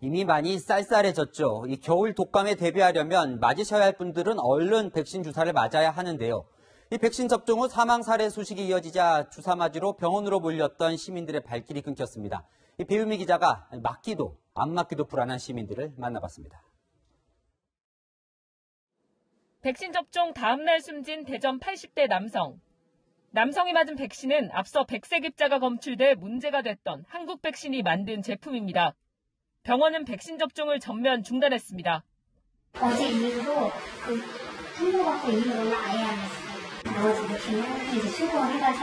이미 많이 쌀쌀해졌죠. 이 겨울 독감에 대비하려면 맞으셔야 할 분들은 얼른 백신 주사를 맞아야 하는데요. 이 백신 접종 후 사망 사례 소식이 이어지자 주사 맞으러 병원으로 몰렸던 시민들의 발길이 끊겼습니다. 이 배우미 기자가 맞기도 안 맞기도 불안한 시민들을 만나봤습니다. 백신 접종 다음 날 숨진 대전 80대 남성. 남성이 맞은 백신은 앞서 백색 입자가 검출돼 문제가 됐던 한국 백신이 만든 제품입니다. 병원은 백신 접종을 전면 중단했습니다. 어제 이후로 한국학교 이후로는 아예 안 했어요. 나머지 백신은 이제 수거해가서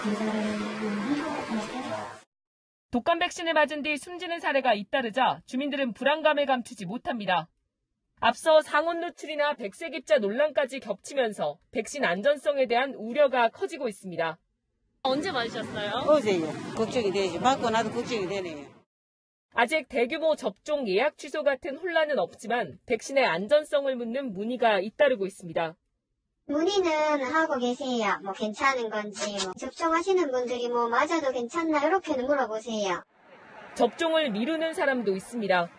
검사를 한국학교 했어요. 독감 백신을 맞은 뒤 숨지는 사례가 잇따르자 주민들은 불안감을 감추지 못합니다. 앞서 상온 노출이나 백색 입자 논란까지 겹치면서 백신 안전성에 대한 우려가 커지고 있습니다. 언제 맞으셨어요? 어제요. 걱정이 되지. 맞고 나도 걱정이 되네요. 아직 대규모 접종 예약 취소 같은 혼란은 없지만 백신의 안전성을 묻는 문의가 잇따르고 있습니다. 문의는 하고 계세요. 괜찮은 건지, 접종하시는 분들이 맞아도 괜찮나 이렇게는 물어보세요. 접종을 미루는 사람도 있습니다.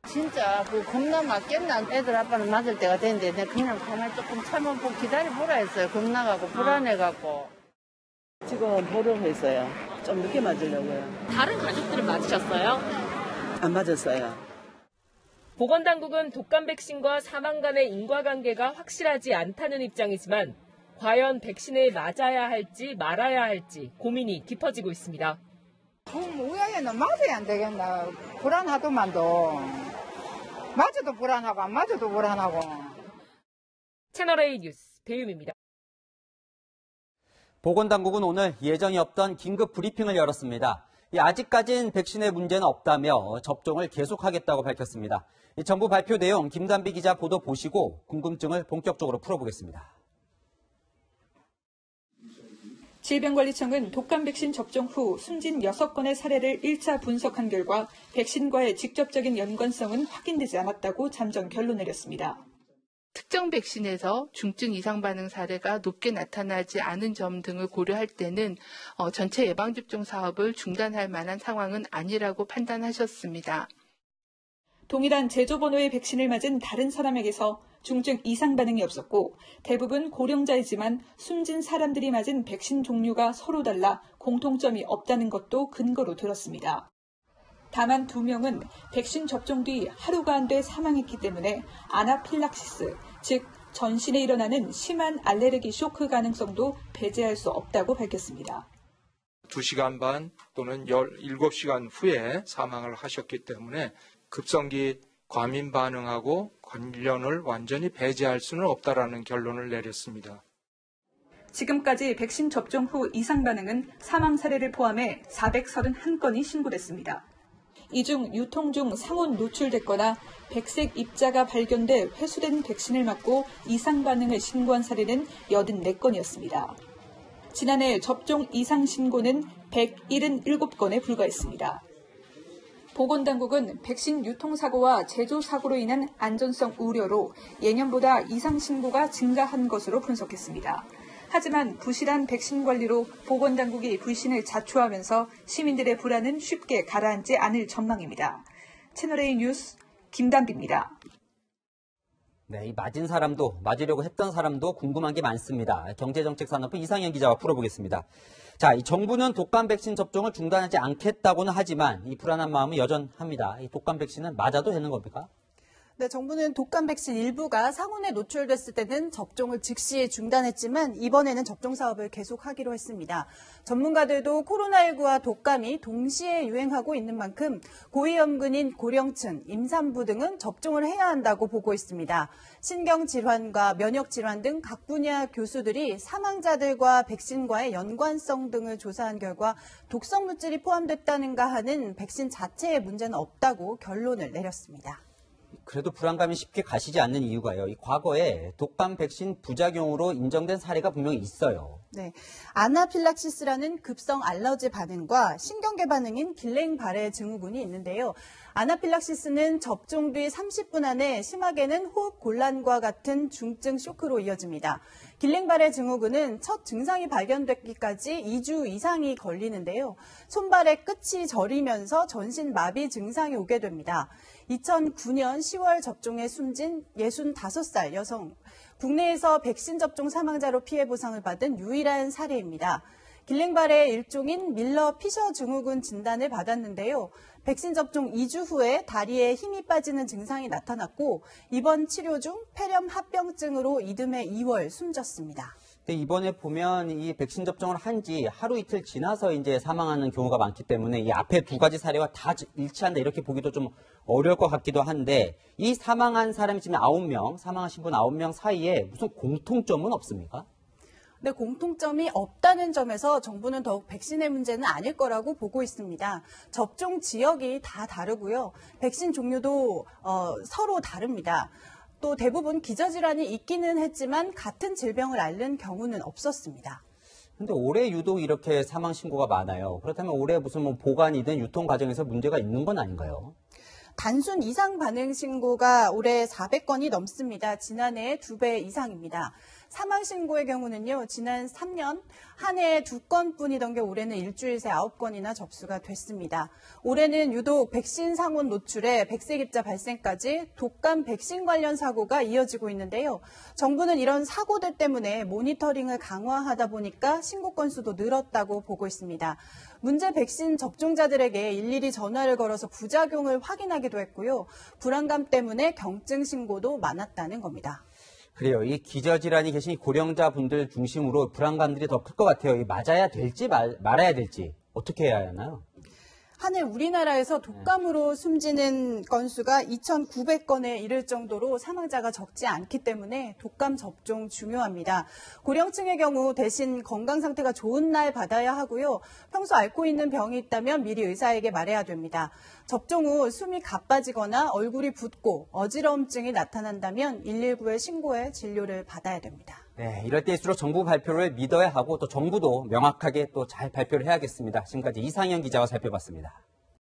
진짜 겁나 맞겠나 애들 아빠는 맞을 때가 됐는데 내가 그냥 가만히 조금 참아보고 기다려보라 했어요. 겁나가고 불안해갖고. 지금 보려고 했어요. 좀 늦게 맞으려고요. 다른 가족들은 맞으셨어요? 안 맞았어요. 보건당국은 독감 백신과 사망 간의 인과관계가 확실하지 않다는 입장이지만 과연 백신을 맞아야 할지 말아야 할지 고민이 깊어지고 있습니다. 우양에는 맞아야 안 되겠나. 불안하더만도. 맞아도 불안하고 안 맞아도 불안하고. 채널A 뉴스 배유미입니다. 보건당국은 오늘 예정이 없던 긴급 브리핑을 열었습니다. 아직까진 백신의 문제는 없다며 접종을 계속하겠다고 밝혔습니다. 정부 발표 내용 김단비 기자 보도 보시고 궁금증을 본격적으로 풀어보겠습니다. 질병관리청은 독감 백신 접종 후 숨진 6건의 사례를 1차 분석한 결과 백신과의 직접적인 연관성은 확인되지 않았다고 잠정 결론 내렸습니다. 특정 백신에서 중증 이상 반응 사례가 높게 나타나지 않은 점 등을 고려할 때는 전체 예방접종 사업을 중단할 만한 상황은 아니라고 판단하셨습니다. 동일한 제조번호의 백신을 맞은 다른 사람에게서 중증 이상 반응이 없었고 대부분 고령자이지만 숨진 사람들이 맞은 백신 종류가 서로 달라 공통점이 없다는 것도 근거로 들었습니다. 다만 2명은 백신 접종 뒤 하루가 안 돼 사망했기 때문에 아나필락시스, 즉 전신에 일어나는 심한 알레르기 쇼크 가능성도 배제할 수 없다고 밝혔습니다. 2시간 반 또는 17시간 후에 사망을 하셨기 때문에 급성기 과민 반응하고 관련을 완전히 배제할 수는 없다라는 결론을 내렸습니다. 지금까지 백신 접종 후 이상 반응은 사망 사례를 포함해 431건이 신고됐습니다. 이 중 유통 중 상온 노출됐거나 백색 입자가 발견돼 회수된 백신을 맞고 이상 반응을 신고한 사례는 84건이었습니다. 지난해 접종 이상 신고는 177건에 불과했습니다. 보건당국은 백신 유통사고와 제조사고로 인한 안전성 우려로 예년보다 이상 신고가 증가한 것으로 분석했습니다. 하지만 부실한 백신 관리로 보건당국이 불신을 자초하면서 시민들의 불안은 쉽게 가라앉지 않을 전망입니다. 채널A 뉴스 김단비입니다. 네, 이 맞은 사람도 맞으려고 했던 사람도 궁금한 게 많습니다. 경제정책산업부 이상현 기자와 풀어보겠습니다. 자, 이 정부는 독감 백신 접종을 중단하지 않겠다고는 하지만 이 불안한 마음은 여전합니다. 이 독감 백신은 맞아도 되는 겁니까? 네, 정부는 독감 백신 일부가 상온에 노출됐을 때는 접종을 즉시 중단했지만 이번에는 접종 사업을 계속하기로 했습니다. 전문가들도 코로나19와 독감이 동시에 유행하고 있는 만큼 고위험군인 고령층, 임산부 등은 접종을 해야 한다고 보고 있습니다. 신경질환과 면역질환 등 각 분야 교수들이 사망자들과 백신과의 연관성 등을 조사한 결과 독성 물질이 포함됐다는가 하는 백신 자체의 문제는 없다고 결론을 내렸습니다. 그래도 불안감이 쉽게 가시지 않는 이유가요. 이 과거에 독감 백신 부작용으로 인정된 사례가 분명히 있어요. 네, 아나필락시스라는 급성 알러지 반응과 신경계 반응인 길랭바레 증후군이 있는데요. 아나필락시스는 접종 뒤 30분 안에 심하게는 호흡 곤란과 같은 중증 쇼크로 이어집니다. 길랭바레 증후군은 첫 증상이 발견되기까지 2주 이상이 걸리는데요. 손발의 끝이 저리면서 전신 마비 증상이 오게 됩니다. 2009년 10월 접종에 숨진 65살 여성, 국내에서 백신 접종 사망자로 피해 보상을 받은 유일한 사례입니다. 길랭바레의 일종인 밀러 피셔 증후군 진단을 받았는데요. 백신 접종 2주 후에 다리에 힘이 빠지는 증상이 나타났고 이번 치료 중 폐렴 합병증으로 이듬해 2월 숨졌습니다. 이번에 보면 이 백신 접종을 한 지 하루 이틀 지나서 이제 사망하는 경우가 많기 때문에 이 앞에 두 가지 사례와 다 일치한다 이렇게 보기도 좀 어려울 것 같기도 한데 이 사망한 사람이 지금 9명, 사망하신 분 9명 사이에 무슨 공통점은 없습니까? 네, 공통점이 없다는 점에서 정부는 더욱 백신의 문제는 아닐 거라고 보고 있습니다. 접종 지역이 다 다르고요. 백신 종류도 서로 다릅니다. 또 대부분 기저질환이 있기는 했지만 같은 질병을 앓는 경우는 없었습니다. 근데 올해 유독 이렇게 사망 신고가 많아요. 그렇다면 올해 무슨 보관이든 유통 과정에서 문제가 있는 건 아닌가요? 단순 이상 반응 신고가 올해 400건이 넘습니다. 지난해의 2배 이상입니다. 사망 신고의 경우는요, 지난 3년 한 해에 2건뿐이던 게 올해는 일주일 새 9건이나 접수가 됐습니다. 올해는 유독 백신 상온 노출에 백색 입자 발생까지 독감 백신 관련 사고가 이어지고 있는데요. 정부는 이런 사고들 때문에 모니터링을 강화하다 보니까 신고 건수도 늘었다고 보고 있습니다. 문제 백신 접종자들에게 일일이 전화를 걸어서 부작용을 확인하기도 했고요. 불안감 때문에 경증 신고도 많았다는 겁니다. 그래요. 이 기저질환이 계신 고령자분들 중심으로 불안감들이 더 클 것 같아요. 이 맞아야 될지 말아야 될지 어떻게 해야 하나요? 한 해 우리나라에서 독감으로 숨지는 건수가 2,900건에 이를 정도로 사망자가 적지 않기 때문에 독감 접종 중요합니다. 고령층의 경우 대신 건강 상태가 좋은 날 받아야 하고요. 평소 앓고 있는 병이 있다면 미리 의사에게 말해야 됩니다. 접종 후 숨이 가빠지거나 얼굴이 붓고 어지러움증이 나타난다면 119에 신고해 진료를 받아야 됩니다. 네, 이럴 때일수록 정부 발표를 믿어야 하고 또 정부도 명확하게 또 잘 발표를 해야겠습니다. 지금까지 이상현 기자와 살펴봤습니다.